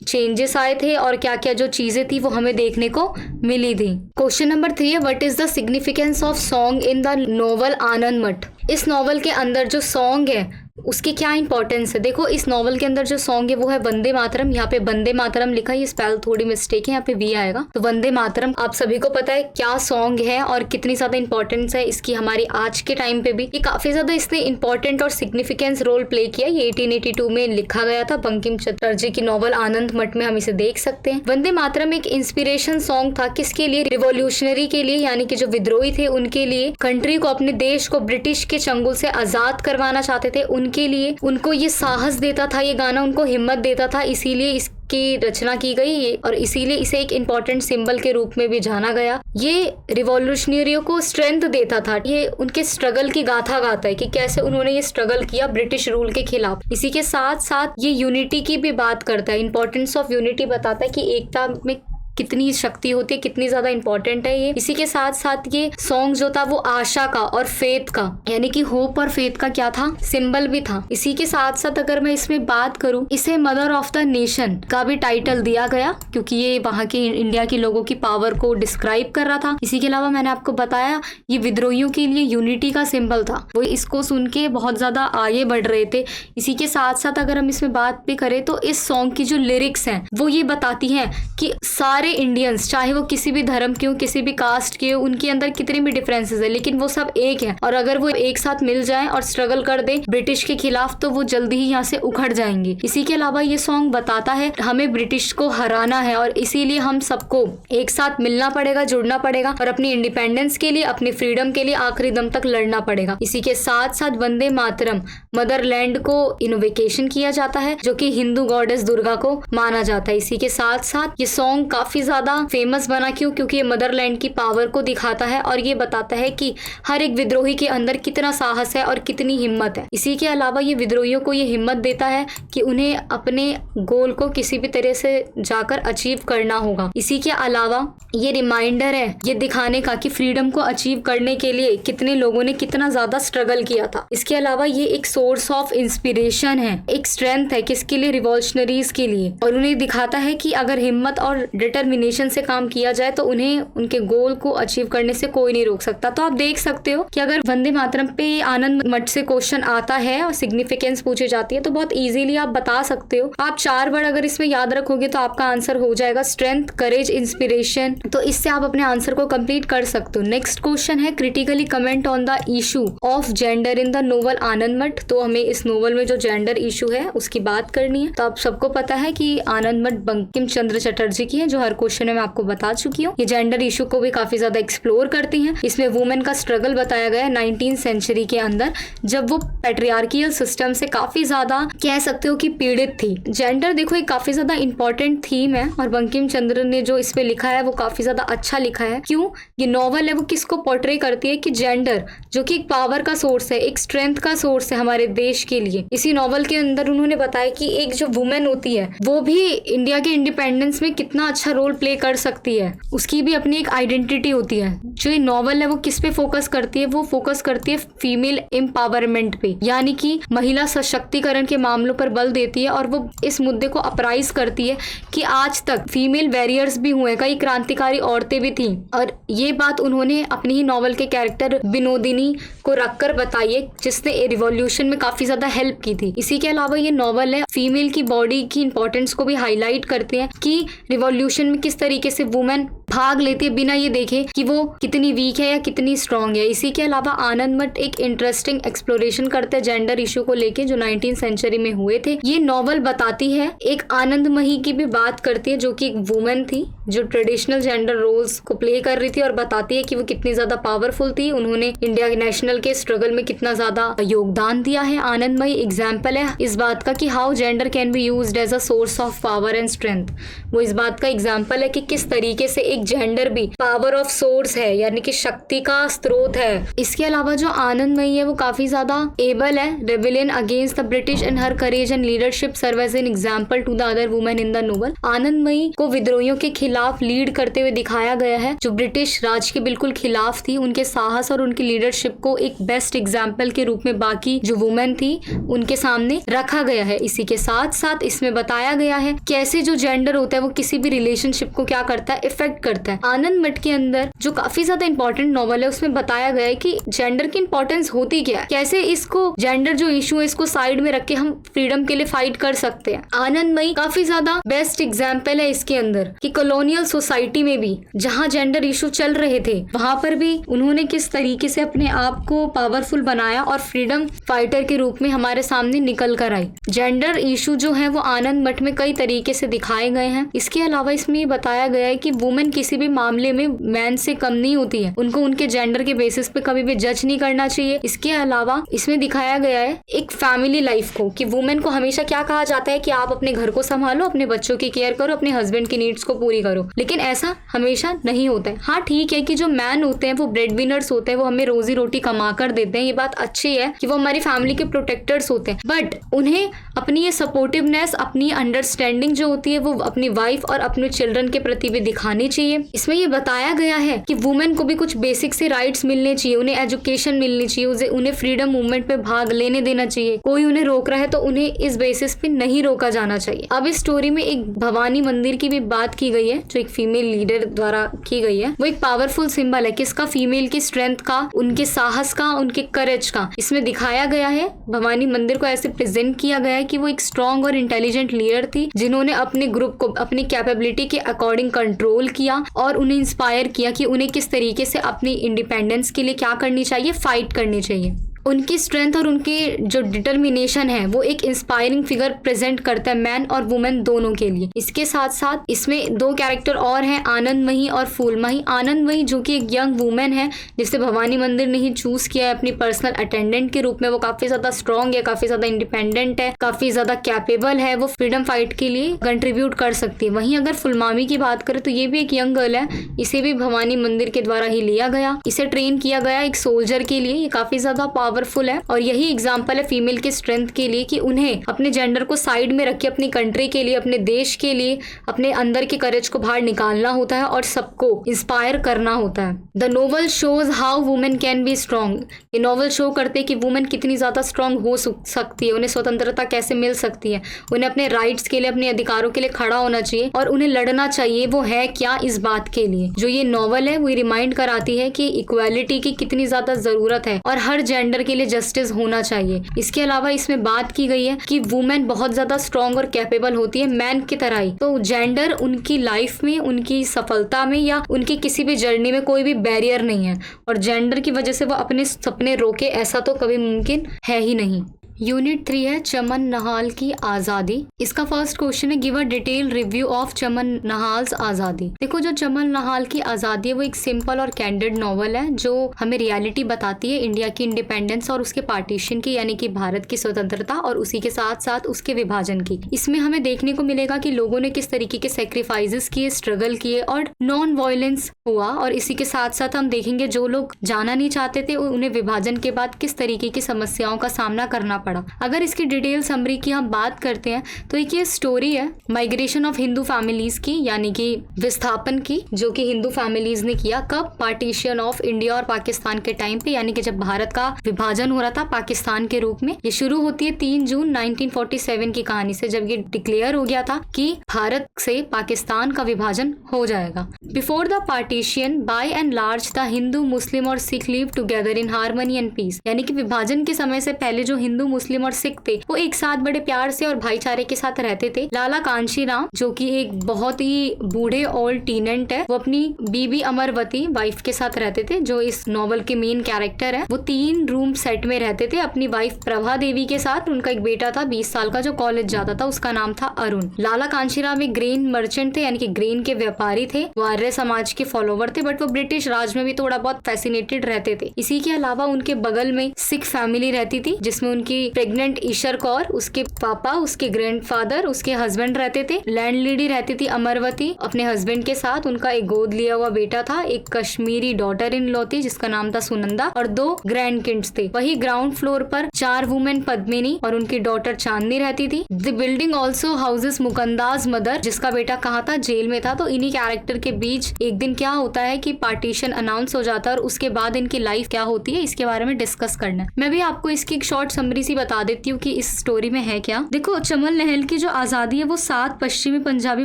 Speaker 1: चेंजेस आए थे और क्या क्या जो चीजें थी वो हमें देखने को मिली थी। क्वेश्चन नंबर 3 है, what is the significance of song in the novel Anand Math. इस नॉवल के अंदर जो सॉन्ग है उसकी क्या इंपॉर्टेंस है। देखो, इस नॉवल के अंदर जो सॉन्ग है वो है वंदे मातरम। यहाँ पे वंदे मातरम लिखा है, ये स्पेल थोड़ी मिस्टेक है, यहाँ पे वी आएगा। तो वंदे मातरम आप सभी को पता है क्या सॉन्ग है और कितनी ज्यादा इंपॉर्टेंस है इसकी हमारी आज के टाइम पे भी। ये काफी ज्यादा इसने इंपॉर्टेंट और सिग्निफिकेंस रोल प्ले किया। ये 1882 में लिखा गया था बंकिम चटर्जी की नॉवल आनंद मठ में हम इसे देख सकते हैं। वंदे मातरम एक इंस्पिरेशन सॉन्ग था, किसके लिए, रिवॉल्यूशनरी के लिए, यानी कि जो विद्रोही थे उनके लिए, कंट्री को, अपने देश को ब्रिटिश के चंगुल से आजाद करवाना चाहते थे उनके लिए। उनको ये साहस देता था, ये गाना उनको हिम्मत देता था, इसीलिए इसकी रचना की गई और इसीलिए इसे एक इम्पोर्टेंट सिंबल के रूप में भी जाना गया। ये रिवॉल्यूशनरियों को स्ट्रेंथ देता था, ये उनके स्ट्रगल की गाथा गाता है कि कैसे उन्होंने ये स्ट्रगल किया ब्रिटिश रूल के खिलाफ। इसी के साथ साथ ये यूनिटी की भी बात करता है, इंपॉर्टेंस ऑफ यूनिटी बताता है कि एकता में कितनी शक्ति होती है, कितनी ज्यादा इंपॉर्टेंट है ये। इसी के साथ साथ ये सॉन्ग जो था वो आशा का और फेथ का, यानी कि होप और फेथ का क्या था, सिंबल भी था। इसी के साथ साथ अगर मैं इसमें बात करूं, इसे मदर ऑफ द नेशन का भी टाइटल दिया गया, क्योंकि ये वहां के इंडिया के लोगों की पावर को डिस्क्राइब कर रहा था। इसी के अलावा मैंने आपको बताया ये विद्रोहियों के लिए यूनिटी का सिंबल था, वो इसको सुन के बहुत ज्यादा आगे बढ़ रहे थे। इसी के साथ साथ अगर हम इसमें बात भी करें तो इस सॉन्ग की जो लिरिक्स हैं वो ये बताती हैं कि सारे इंडियंस, चाहे वो किसी भी धर्म के हो, किसी भी कास्ट के हो, उनके अंदर कितने भी डिफरेंसेस है, लेकिन वो सब एक है। और अगर वो एक साथ मिल जाएं और स्ट्रगल कर दे ब्रिटिश के खिलाफ तो वो जल्दी ही यहाँ से उखड़ जाएंगे। इसी के अलावा ये सॉन्ग बताता है हमें ब्रिटिश को हराना है और इसीलिए हम सबको एक साथ मिलना पड़ेगा, जुड़ना पड़ेगा और अपनी इंडिपेंडेंस के लिए, अपनी फ्रीडम के लिए आखिरी दम तक लड़ना पड़ेगा। इसी के साथ साथ वंदे मातरम मदरलैंड को इनोवेशन किया जाता है, जो कि हिंदू गॉडेस दुर्गा को माना जाता है। इसी के साथ साथ ये सॉन्ग काफी ज्यादा फेमस बना, क्योंकि ये मदरलैंड की पावर को दिखाता है और ये बताता है कि हर एक विद्रोही के अंदर कितना साहस है और कितनी हिम्मत है। इसी के अलावा ये विद्रोहियों को ये हिम्मत देता है कि उन्हें अपने गोल को किसी भी तरह से जाकर अचीव करना होगा। इसी के अलावा ये रिमाइंडर है ये दिखाने का कि फ्रीडम को अचीव करने के लिए कितने लोगों ने कितना ज्यादा स्ट्रगल किया था। इसके अलावा ये एक सोर्स ऑफ इंस्पिरेशन है, एक स्ट्रेंथ है, किसके लिए, रिवॉल्यूशनरीज के लिए। और उन्हें दिखाता है कि अगर हिम्मत और डिटर्मिनेशन से काम किया जाए तो उन्हें उनके गोल को अचीव करने से कोई नहीं रोक सकता। तो आप देख सकते हो कि अगर वंदे मातरम पे आनंद मठ से क्वेश्चन आता है और सिग्निफिकेंस पूछी जाती है तो बहुत इजीली आप बता सकते हो। आप 4 वर्ड अगर इसमें याद रखोगे तो आपका आंसर हो जाएगा स्ट्रेंथ, करेज, इंस्पिरेशन। तो इससे आप अपने आंसर को कंप्लीट कर सकते हो। नेक्स्ट क्वेश्चन है critically comment on the issue of gender in the novel Anand Math. तो हमें इस नोवेल में जो जेंडर इशू है उसकी बात करनी है। तो आप सबको पता है कि आनंद मठ बंकिम चंद्र चटर्जी की है, जो हर क्वेश्चन में मैं आपको बता चुकी हूँ। ये जेंडर इशू को भी काफी ज्यादा एक्सप्लोर करती हैं। इसमें वुमेन का स्ट्रगल बताया गया है 19th सेंचुरी के अंदर, जब वो पैट्रियार्कियल सिस्टम से काफी ज्यादा कह सकते हो कि पीड़ित थी। जेंडर देखो एक काफी ज्यादा इंपॉर्टेंट थीम है और बंकिम चंद्र ने जो इस पे लिखा है वो काफी ज्यादा अच्छा लिखा है। क्यों? ये नॉवल है वो किसको पोर्ट्रे करती है कि जेंडर जो कि एक पावर का सोर्स है, एक स्ट्रेंथ का सोर्स है हमारे देश के लिए। इसी नॉवल के अंदर उन्होंने बताया कि एक जो वुमेन होती है वो भी इंडिया के इंडिपेंडेंस में कितना अच्छा रोल प्ले कर सकती है, उसकी भी अपनी एक आइडेंटिटी होती है। जो ये नॉवल है वो किस पे फोकस करती है, वो फोकस करती है फीमेल एम्पावरमेंट पे, यानी कि महिला सशक्तिकरण के मामलों पर बल देती है और वो इस मुद्दे को अप्राइज करती है कि आज तक फीमेल वॉरियर्स भी हुए, कई क्रांतिकारी औरतें भी थी। और ये बात उन्होंने अपनी ही नॉवल के कैरेक्टर विनोदिनी को रखकर बताई है, जिसने रिवॉल्यूशन में काफी ज्यादा हेल्प की थी। इसी के अलावा ये नॉवल है फीमेल की बॉडी की इंपॉर्टेंस को भी हाईलाइट करते हैं कि रिवॉल्यूशन में किस तरीके से वुमेन भाग लेती है बिना ये देखे कि वो कितनी वीक है या कितनी स्ट्रांग है। इसी के अलावा आनंद मठ एक इंटरेस्टिंग एक्सप्लोरेशन करते हैं जेंडर इशू को लेके जो 19th सेंचुरी में हुए थे। ये नॉवल बताती है, एक आनंदमयी की भी बात करती है जो कि एक वुमेन थी जो ट्रेडिशनल जेंडर रोल्स को प्ले कर रही थी, और बताती है कि वो कितनी ज्यादा पावरफुल थी, उन्होंने इंडिया नेशनल के स्ट्रगल में कितना ज्यादा योगदान दिया है। आनंदमयी एग्जाम्पल है इस बात का कि how gender can be used as a source of power and strength. वो इस बात का एग्जाम्पल है कि किस तरीके से एक जेंडर भी पावर ऑफ सोर्स है, यानी कि शक्ति का स्रोत है। इसके अलावा जो आनंदमयी है वो काफी ज्यादा एबल है। Rebellion against the British and her courage and leadership serve as an example to the other women in the novel. Anandamayi को विद्रोहियों के खिलाफ लीड करते हुए दिखाया गया है जो ब्रिटिश राज के बिल्कुल खिलाफ थी। उनके साहस और उनकी लीडरशिप को एक बेस्ट एग्जाम्पल के रूप में बाकी जो वुमेन थी उनके सामने रखा गया है। इसी के साथ साथ इसमें बताया गया है कैसे जो जेंडर होता है वो किसी भी रिलेशनशिप को क्या करता है, इफेक्ट करता है। आनंद मठ के अंदर जो काफी ज्यादा इंपॉर्टेंट नॉवल है उसमें बताया गया है कि जेंडर की इंपॉर्टेंस होती क्या है, कैसे इसको जेंडर जो इशू है इसको साइड में रख के हम फ्रीडम के लिए फाइट कर सकते हैं। आनंदमयी काफी ज्यादा बेस्ट एग्जाम्पल है इसके अंदर कि कॉलोनियल सोसाइटी में भी जहाँ जेंडर इशू चल रहे थे वहां पर भी उन्होंने किस तरीके से अपने आप को पावरफुल बनाया और फ्रीडम फाइटर के रूप में हमारे सामने निकल कर आई। जेंडर इशू जो है वो आनंद मठ में कई तरीके से दिखाए गए हैं। इसके अलावा इसमें ये बताया गया है कि वुमेन किसी भी मामले में मैन से कम नहीं होती है, उनको उनके जेंडर के बेसिस पे कभी भी जज नहीं करना चाहिए। इसके अलावा इसमें दिखाया गया है एक फैमिली लाइफ को कि वुमेन को हमेशा क्या कहा जाता है कि आप अपने घर को संभालो, अपने बच्चों की केयर करो, अपने हस्बैंड की नीड्स को पूरी करो, लेकिन ऐसा हमेशा नहीं होता है। हाँ ठीक है कि जो मैन होते हैं वो ब्रेड विनर्स होते हैं, वो हमें रोजी रोटी कमा कर देते हैं, ये बात अच्छी है कि वो हमारी फैमिली के प्रोटेक्टर्स होते हैं, बट उन्हें अपनी ये सपोर्टिवनेस, अपनी अंडरस्टैंडिंग जो होती है वो अपनी वाइफ और अपने चिल्ड्रन के प्रति भी दिखानी चाहिए। इसमें ये बताया गया है कि वुमेन को भी कुछ बेसिक से राइट्स मिलने चाहिए, उन्हें एजुकेशन मिलनी चाहिए, उन्हें फ्रीडम मूवमेंट पे भाग लेने देना चाहिए। कोई उन्हें रोक रहा है तो उन्हें इस बेसिस पे नहीं रोका जाना चाहिए। अब इस स्टोरी में एक भवानी मंदिर की भी बात की गई है जो एक फीमेल लीडर द्वारा की गई है। वो एक पावरफुल सिंबल है किसका, फीमेल की स्ट्रेंथ का, उनके साहस का, उनके करेज का। इसमें दिखाया गया है, भवानी मंदिर को ऐसे प्रेजेंट किया गया है कि वो एक स्ट्रॉन्ग और इंटेलिजेंट लीडर थी जिन्होंने अपने ग्रुप को अपनी कैपेबिलिटी के अकॉर्डिंग कंट्रोल किया और उन्हें इंस्पायर किया कि उन्हें किस तरीके से अपनी इंडिपेंडेंस के लिए क्या करनी चाहिए, फाइट करनी चाहिए। उनकी स्ट्रेंथ और उनकी जो डिटर्मिनेशन है वो एक इंस्पायरिंग फिगर प्रेजेंट करता है मैन और वुमेन दोनों के लिए। इसके साथ साथ इसमें दो कैरेक्टर और हैं, आनंदमयी और फूलमयी। आनंदमयी जो कि एक यंग वुमेन है जिसे भवानी मंदिर ने ही चूज किया है अपनी पर्सनल अटेंडेंट के रूप में। वो काफी ज्यादा स्ट्रॉन्ग है, काफी ज्यादा इंडिपेंडेंट है, काफी ज्यादा कैपेबल है, वो फ्रीडम फाइट के लिए कंट्रीब्यूट कर सकती है। वहीं अगर फुलमामी की बात करें तो ये भी एक यंग गर्ल है, इसे भी भवानी मंदिर के द्वारा ही लिया गया, इसे ट्रेन किया गया एक सोल्जर के लिए। ये काफी ज्यादा पावरफुल है और यही एग्जांपल है फीमेल के स्ट्रेंथ के लिए कि उन्हें अपने जेंडर को साइड में रख के अपनी कंट्री के लिए, अपने देश के लिए, अपने अंदर के करेज को बाहर निकालना होता है और सबको इंस्पायर करना होता है। The novel shows how women can be strong. ये नोवेल शो करते हैं कि वुमेन कितनी ज्यादा स्ट्रॉन्ग हो सकती है, उन्हें स्वतंत्रता कैसे मिल सकती है, उन्हें अपने राइट्स के लिए, अपने अधिकारों के लिए खड़ा होना चाहिए और उन्हें लड़ना चाहिए। वो है क्या इस बात के लिए जो ये नॉवल है वो रिमाइंड कराती है कि इक्वालिटी की कितनी ज्यादा जरूरत है और हर जेंडर के लिए जस्टिस होना चाहिए। इसके अलावा इसमें बात की गई है कि वुमेन बहुत ज्यादा स्ट्रॉन्ग और कैपेबल होती है मैन की तरह ही, तो जेंडर उनकी लाइफ में, उनकी सफलता में या उनकी किसी भी जर्नी में कोई भी बैरियर नहीं है और जेंडर की वजह से वो अपने सपने रोके ऐसा तो कभी मुमकिन है ही नहीं। यूनिट 3 है चमन नहाल की आज़ादी। इसका फर्स्ट क्वेश्चन है give a detail review of Chaman Nahal's Azadi. देखो जो चमन नहाल की आज़ादी है वो एक सिंपल और कैंडिड नॉवल है जो हमें रियलिटी बताती है इंडिया की इंडिपेंडेंस और उसके पार्टीशन की, यानी कि भारत की स्वतंत्रता और उसी के साथ साथ उसके विभाजन की। इसमें हमें देखने को मिलेगा कि लोगों ने किस तरीके के सेक्रीफाइसेस किए, स्ट्रगल किए और नॉन वायलेंस हुआ। और इसी के साथ साथ हम देखेंगे जो लोग जाना नहीं चाहते थे उन्हें विभाजन के बाद किस तरीके की समस्याओं का सामना करना पड़ा। अगर इसकी डिटेल समरी की हम बात करते हैं तो एक ये स्टोरी है माइग्रेशन ऑफ हिंदू फैमिलीज की, यानी कि विस्थापन की, जो कि हिंदू फैमिलीज ने किया कब, पार्टीशन ऑफ इंडिया और पाकिस्तान के टाइम पे, यानी कि जब भारत का विभाजन हो रहा था पाकिस्तान के रूप में। ये शुरू होती है 3 जून 1947 की कहानी से, जब ये डिक्लेयर हो गया था कि भारत से पाकिस्तान का विभाजन हो जाएगा। Before the partition by and large the Hindu, Muslim और Sikh live together in harmony and peace, यानी कि विभाजन के समय से पहले जो हिंदू, मुस्लिम और सिख थे वो एक साथ बड़े प्यार से और भाईचारे के साथ रहते थे। लाला कांशीराम जो कि एक बहुत ही बूढ़े ओल्ड टीनेंट है, वो अपनी बीबी अमरवती वाइफ के साथ रहते थे जो इस नॉवल के मेन कैरेक्टर है। वो 3 रूम सेट में रहते थे अपनी वाइफ प्रभा देवी के साथ। उनका एक बेटा था 20 साल का जो कॉलेज जाता था, उसका नाम था अरुण। लाला कांशीराम एक ग्रेन मर्चेंट थे, यानी कि ग्रेन के व्यापारी थे। वो आर्य समाज के फॉलोवर थे, बट वो ब्रिटिश राज में भी थोड़ा बहुत फैसिनेटेड रहते थे। इसी के अलावा उनके बगल में सिख फैमिली रहती थी जिसमें उनकी प्रेग्नेंट ईशर कौर, उसके पापा, उसके ग्रैंडफादर, उसके हस्बैंड रहते थे। लैंडलेडी रहती थी अमरवती अपने हस्बैंड के साथ। उनका एक गोद लिया हुआ बेटा था, एक कश्मीरी डॉटर इन लॉ थी जिसका नाम था सुनंदा, और 2 ग्रैंड किड्स थे। वही ग्राउंड फ्लोर पर 4 वुमेन पद्मिनी और उनकी डॉटर चांदनी रहती थी। The building also houses Mukunda's mother जिसका बेटा कहा था जेल में था। तो इन्हीं कैरेक्टर के बीच एक दिन क्या होता है कि पार्टीशन अनाउंस हो जाता है और उसके बाद इनकी लाइफ क्या होती है इसके बारे में डिस्कस करना है। मैं भी आपको इसकी एक शॉर्ट समरी सी बता देती हूँ कि इस स्टोरी में है क्या। देखो, चमन लहल की जो आजादी है वो 7 पश्चिमी पंजाबी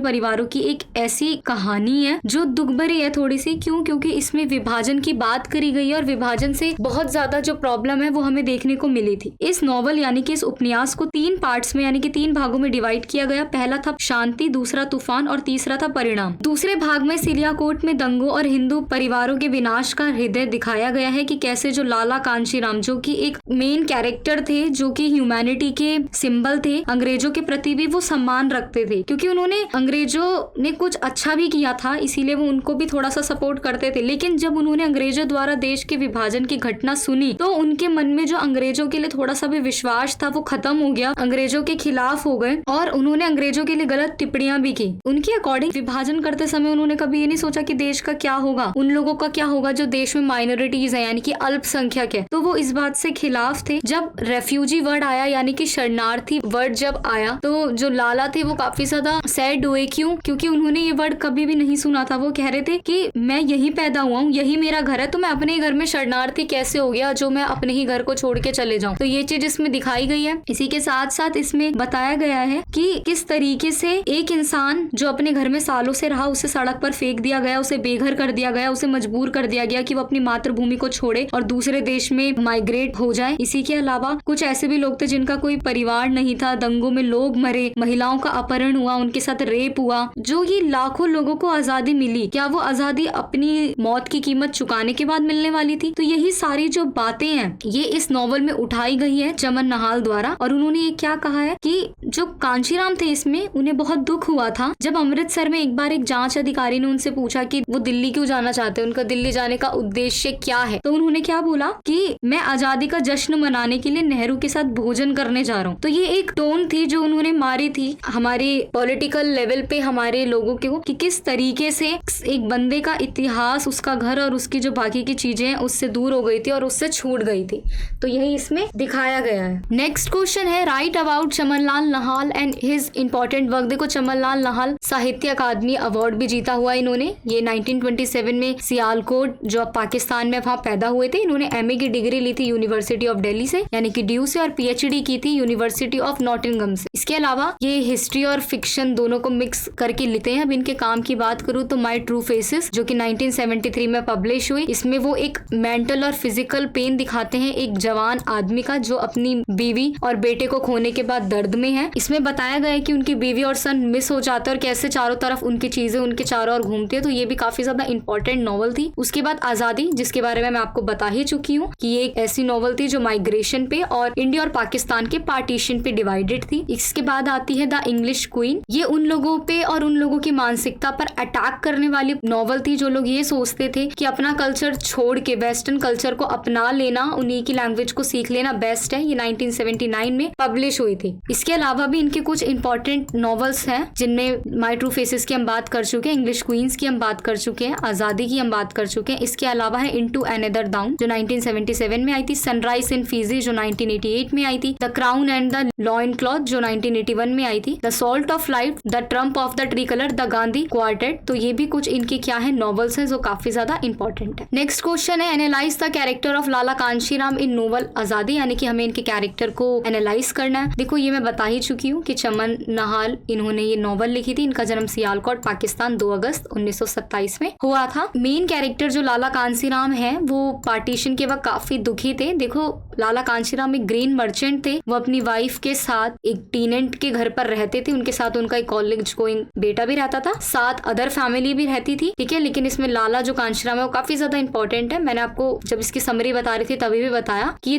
Speaker 1: परिवारों की एक ऐसी कहानी है जो दुख भरी है थोड़ी सी। क्यों? क्योंकि इसमें विभाजन की बात करी गई है और विभाजन से बहुत ज्यादा जो प्रॉब्लम है वो हमें देखने को मिली थी। इस नॉवल यानी कि इस उपन्यास को 3 पार्ट्स में यानी कि 3 भागों में डिवाइड किया गया। पहला था शांति, दूसरा तूफान और तीसरा था परिणाम। दूसरे भाग में सिलियाकोट में दंगों और हिंदू परिवारों के विनाश का हृदय दिखाया गया है कि कैसे जो लाला कांशीराम जो कि एक मेन कैरेक्टर थे, जो कि ह्यूमैनिटी के सिंबल थे, अंग्रेजों के प्रति भी वो सम्मान रखते थे क्योंकि उन्होंने अंग्रेजों ने कुछ अच्छा भी किया था, इसीलिए वो उनको भी थोड़ा सा सपोर्ट करते थे। लेकिन जब उन्होंने अंग्रेजों द्वारा देश के विभाजन की घटना सुनी तो उनके मन में जो अंग्रेजों के लिए थोड़ा सा भी विश्वास था वो खत्म हो गया, अंग्रेजों के खिलाफ हो गए और उन्होंने अंग्रेजों के लिए गलत टिप्पणियां भी की। उनके अकॉर्डिंग विभाजन करते समय उन्होंने कभी ये नहीं सोचा कि देश का क्या होगा, उन लोगों का क्या होगा जो देश में माइनॉरिटीज है यानी कि अल्पसंख्यक है। तो वो इस बात से खिलाफ थे। जब रेफ्यूजी वर्ड आया यानी कि शरणार्थी वर्ड जब आया तो जो लाला थे वो काफी ज्यादा सैड हुए। क्यों? क्योंकि उन्होंने ये वर्ड कभी भी नहीं सुना था। वो कह रहे थे कि मैं यहीं पैदा हुआ हूँ, यही मेरा घर है, तो मैं अपने ही घर में शरणार्थी कैसे हो गया जो मैं अपने ही घर को छोड़ के चले जाऊं। तो ये चीज इसमें दिखाई गई है। इसी के साथ साथ इसमें बताया गया है कि किस तरीके से एक इंसान जो अपने घर में सालों से रहा उसे सड़क पर फेंक दिया गया, उसे बेघर कर दिया गया, उसे मजबूर कर दिया गया कि वो अपनी मातृभूमि को छोड़े और दूसरे देश में माइग्रेट हो जाए। इसी के अलावा कुछ ऐसे भी लोग थे जिनका कोई परिवार नहीं था, दंगों में लोग मरे, महिलाओं का अपहरण हुआ, उनके साथ रेप हुआ। जो ये लाखों लोगों को आजादी मिली, क्या वो आजादी अपनी मौत की कीमत चुकाने के बाद मिलने वाली थी? तो यही सारी जो बातें हैं ये इस नॉवल में उठाई गई है चमन नहाल द्वारा। और उन्होंने ये क्या कहा है कि जो कांशीराम थे इसमें उन्हें बहुत दुख हुआ था जब अमृतसर में एक बार एक जांच अधिकारी ने उनसे पूछा कि वो दिल्ली क्यों जाना चाहते हैं, उनका दिल्ली जाने का उद्देश्य क्या है। तो उन्होंने क्या बोला कि मैं आजादी का जश्न मनाने के लिए नेहरू के साथ भोजन करने जा रहा हूँ। तो ये एक टोन थी जो उन्होंने मारी थी हमारे पॉलिटिकल लेवल पे हमारे लोगों को कि किस तरीके से एक बंदे का इतिहास, उसका घर और उसकी जो बाकी की चीजें हैं उससे दूर हो गई थी और उससे छूट गई थी। तो यही इसमें दिखाया गया है। नेक्स्ट क्वेश्चन है write about Chamanlal Nahal and his important work. देखो, चमनलाल नहाल साहित्य अकादमी अवार्ड भी जीता हुआ इन्होंने। ये 1927 में सियालकोट जो पाकिस्तान में वहाँ पैदा हुए थे। इन्होंने एमए की डिग्री ली थी यूनिवर्सिटी ऑफ दिल्ली से यानी कि ड्यू से, और पीएचडी की थी यूनिवर्सिटी ऑफ नॉटिंघम से। इसके अलावा ये हिस्ट्री और फिक्शन दोनों को मिक्स करके लिखते हैं। अब इनके काम की बात करूँ तो माई ट्रू फेसेस जो कि 1973 में पब्लिश हुई, इसमें वो एक मेंटल और फिजिकल पेन दिखाते हैं एक जवान आदमी का जो अपनी बीवी और बेटे को खोने के बाद दर्द में है। इसमें बताया गया है कि उनकी बीवी और सन मिस हो जाता है और कैसे चारों तरफ उनकी चीजें उनके चारों ओर घूमती है। तो ये भी काफी ज्यादा इंपॉर्टेंट नॉवल थी। उसके बाद आजादी, जिसके बारे में मैं आपको बता ही चुकी हूँ कि ये एक ऐसी नॉवल थी जो माइग्रेशन पे और इंडिया और पाकिस्तान के पार्टीशन पे डिवाइडेड थी। इसके बाद आती है द इंग्लिश क्वीन। ये उन लोगों पे और उन लोगों की मानसिकता पर अटैक करने वाली नॉवल थी जो लोग ये सोचते थे कि अपना कल्चर छोड़ के वेस्टर्न कल्चर को अपना लेना, उन्हीं की लैंग्वेज को सीख लेना बेस्ट है। ये 1979 में पब्लिश हुई थी। इसके अलावा भी इनके कुछ इंपॉर्टेंट नॉवेल्स हैं जिनमें माई ट्रू फेसेस की हम बात कर चुके हैं, इंग्लिश क्वींस की हम बात कर चुके हैं, आजादी की हम बात कर चुके हैं। इसके अलावा है इनटू अनदर डाउन जो 1977 में आई थी, सनराइज इन फीजी जो 1988 में आई थी, the crown and the loincloth जो 1981 में आई थी, the salt of life, the trump of the tree colour, the Gandhi quartet. तो ये भी कुछ इनके क्या है नॉवेल्स हैं जो काफी ज्यादा इंपॉर्टेंट है। नेक्स्ट क्वेश्चन है analyse the character of Lala Kanshiram in novel आजादी, यानी कि हमें इनके कैरेक्टर को एनालाइज करना है। देखो, ये मैं बता ही चुकी हूँ कि चमन नहाल इन्होंने ये नॉवल लिखी थी। इनका जन्म सियालकोट पाकिस्तान 2 अगस्त 1927 में हुआ था। मेन कैरेक्टर जो लाला कांशीराम है वो पार्टीशन के वक्त काफी दुखी थे। देखो, लाला कांशीराम एक ग्रेन मर्चेंट थे। वो अपनी वाइफ के साथ एक टीनेंट के घर पर रहते थे। उनके साथ उनका एक कॉलेज गोइंग बेटा भी रहता था, साथ अदर फैमिली भी रहती थी। ठीक है, लेकिन इसमें लाला जो कांशीराम है वो काफी ज्यादा इंपॉर्टेंट है। मैंने आपको जब इसकी समरी बता रही थी तभी भी बताया कि ये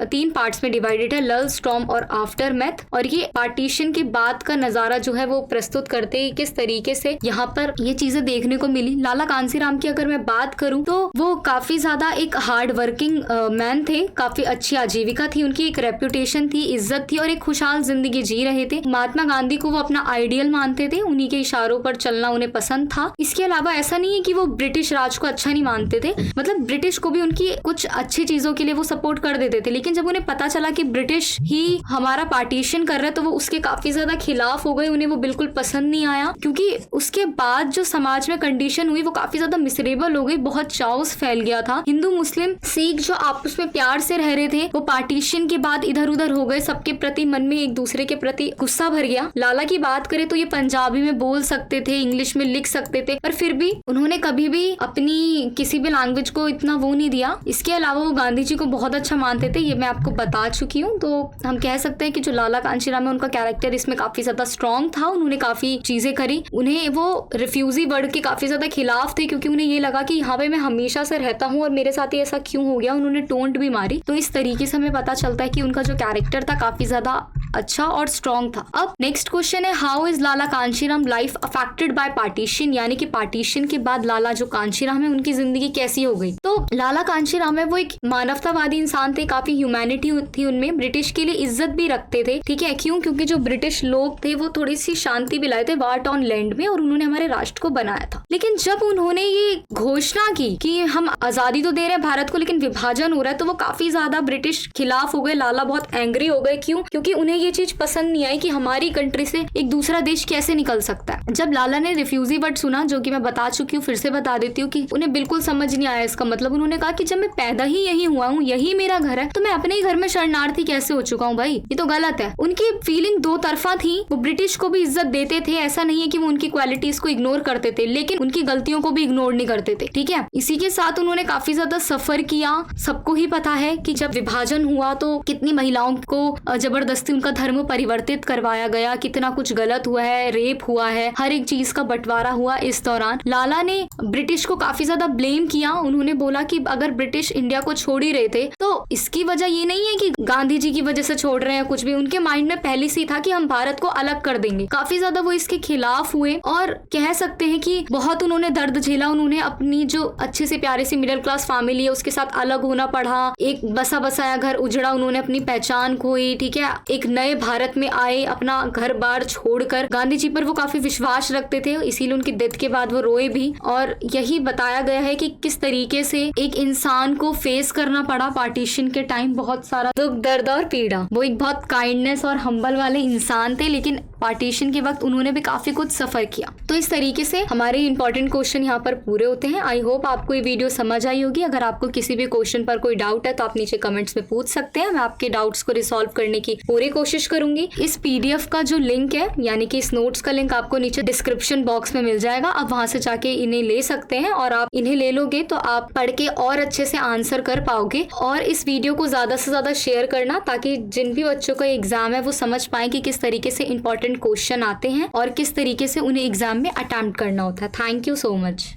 Speaker 1: 3 पार्ट्स में डिवाइडेड है, लल, स्टॉर्म और आफ्टर मैथ। और ये पार्टीशन के बाद का नजारा जो है वो प्रस्तुत करते हैं किस तरीके से यहाँ पर ये चीजें देखने को मिली। लाला कांशीराम की अगर मैं बात करूं तो वो काफी ज्यादा एक हार्ड वर्किंग मैन थे। काफी अच्छी आजीविका थी उनकी, एक रेप्यूटेशन थी, इज्जत थी और एक खुशहाल जिंदगी जी रहे थे। महात्मा गांधी को वो अपना आइडियल मानते थे, उन्हीं के इशारों पर चलना उन्हें पसंद था। इसके अलावा ऐसा नहीं है कि वो ब्रिटिश राज को अच्छा नहीं मानते थे, मतलब ब्रिटिश को भी उनकी कुछ अच्छी चीजों के लिए वो सपोर्ट कर देते थे। लेकिन जब उन्हें पता चला कि ब्रिटिश ही हमारा पार्टीशन कर रहा है तो वो उसके काफी ज्यादा खिलाफ हो गए। उन्हें वो बिल्कुल पसंद नहीं आया, क्योंकि उसके बाद जो समाज में कंडीशन हुई वो काफी ज्यादा मिसरेबल हो गई, बहुत चाउस फैल गया था। हिंदू, मुस्लिम, सिख जो आपस में प्यार से रह रहे थे वो पार्टीशन के बाद इधर उधर हो गए। सबके प्रति मन में एक दूसरे के प्रति गुस्सा भर गया। लाला की बात करें तो ये पंजाबी में बोल सकते थे, इंग्लिश में लिख सकते थे, पर फिर भी उन्होंने कभी भी अपनी किसी भी लैंग्वेज को इतना वो नहीं दिया। इसके अलावा वो गांधी जी को बहुत अच्छा मानते थे, ये मैं आपको बता चुकी हूँ। तो हम कह सकते हैं कि जो लाला कांशीराम है उनका कैरेक्टर इसमें काफी ज्यादा स्ट्रॉन्ग था। उन्होंने काफी चीजें करी। उन्हें वो रिफ्यूजी वर्ड के काफी ज्यादा खिलाफ थे, क्योंकि उन्हें ये लगा कि यहाँ पे मैं हमेशा से रहता हूँ और मेरे साथ ये ऐसा क्यों हो गया। उन्होंने टोंट भी मारी। तो इस तरीके से हमें पता चलता है कि उनका जो कैरेक्टर था काफी ज्यादा अच्छा और स्ट्रॉन्ग था। अब नेक्स्ट क्वेश्चन है, how is Lala Kanshiram life affected by partition, यानी कि पार्टीशन के बाद लाला जो कांशीराम है उनकी जिंदगी कैसी हो गई। तो लाला कांशीराम है वो एक मानवतावादी इंसान थे, काफी ह्यूमैनिटी थी उनमें, ब्रिटिश के लिए इज्जत भी रखते थे। ठीक है, क्यों? क्योंकि जो ब्रिटिश लोग थे वो थोड़ी सी शांति भी लाए थे वार्ट ऑन लैंड में, और उन्होंने हमारे राष्ट्र को बनाया था। लेकिन जब उन्होंने ये घोषणा की कि हम आजादी तो दे रहे हैं भारत को लेकिन विभाजन हो रहा है, तो वो काफी ज्यादा ब्रिटिश खिलाफ हो गए। लाला बहुत एंग्री हो गए। क्यों? क्योंकि उन्हें ये चीज पसंद नहीं आई कि हमारी कंट्री से एक दूसरा देश कैसे निकल सकता है। जब लाला ने रिफ्यूजी वर्ड सुना, जो कि मैं बता चुकी हूँ, फिर से बता देती हूँ कि उन्हें बिल्कुल समझ नहीं आया इसका मतलब। उन्होंने कहा कि जब मैं पैदा ही यही हुआ हूँ, यही मेरा घर है, तो मैं अपने ही घर में शरणार्थी कैसे हो चुका हूँ भाई, ये तो गलत है। उनकी फीलिंग दो तरफा थी। वो ब्रिटिश को भी इज्जत देते थे, ऐसा नहीं है कि वो उनकी क्वालिटीज को इग्नोर करते थे, लेकिन उनकी गलतियों को भी इग्नोर नहीं करते थे। ठीक है, इसी के साथ उन्होंने काफी ज्यादा सफर किया। सबको ही पता है कि जब विभाजन हुआ तो कितनी महिलाओं को जबरदस्ती उनका धर्म परिवर्तित करवाया गया, कितना कुछ गलत हुआ है, रेप हुआ है, हर एक चीज का बंटवारा हुआ। इस दौरान लाला ने ब्रिटिश को काफी ज्यादा ब्लेम किया। उन्होंने बोला कि अगर ब्रिटिश इंडिया को छोड़ ही रहे थे तो इसकी वजह ये नहीं है कि गांधी जी की वजह से छोड़ रहे हैं, कुछ भी उनके माइंड में पहले से था कि हम भारत को अलग कर देंगे। काफी ज्यादा वो इसके खिलाफ हुए और कह सकते हैं कि बहुत उन्होंने दर्द झेला। उन्होंने अपनी जो अच्छे से प्यारे से मिडिल क्लास फैमिली है उसके साथ अलग होना पड़ा, एक बसा बसाया घर उजड़ा, उन्होंने अपनी पहचान खोई। ठीक है, एक नए भारत में आए, अपना घर बार छोड़कर। गांधी जी पर वो काफी विश्वास रखते थे, इसीलिए उनकी डेथ के बाद वो रोए भी। और यही बताया गया है कि किस तरीके से एक इंसान को फेस करना पड़ा पार्टीशन के टाइम, बहुत सारा दुख, दर्द और पीड़ा। वो एक बहुत काइंडनेस और हम्बल वाले इंसान थे, लेकिन पार्टीशन के वक्त उन्होंने भी काफी कुछ सफर किया। तो इस तरीके से हमारे इंपॉर्टेंट क्वेश्चन यहाँ पर पूरे होते हैं। आई होप आपको ये वीडियो समझ आई होगी। अगर आपको किसी भी क्वेश्चन पर कोई डाउट है तो आप नीचे कमेंट्स में पूछ सकते हैं, मैं आपके डाउट्स को रिसॉल्व करने की पूरी कोशिश करूंगी। इस पीडीएफ का जो लिंक है, यानी कि इस नोट्स का लिंक आपको नीचे डिस्क्रिप्शन बॉक्स में मिल जाएगा। आप वहां से जाके इन्हें ले सकते हैं, और आप इन्हें ले लोगे तो आप पढ़ के और अच्छे से आंसर कर पाओगे। और इस वीडियो को ज्यादा से ज्यादा शेयर करना, ताकि जिन भी बच्चों का एग्जाम है वो समझ पाए कि किस तरीके से इंपॉर्टेंट क्वेश्चन आते हैं और किस तरीके से उन्हें एग्जाम में अटेम्प्ट करना होता है। Thank you so much.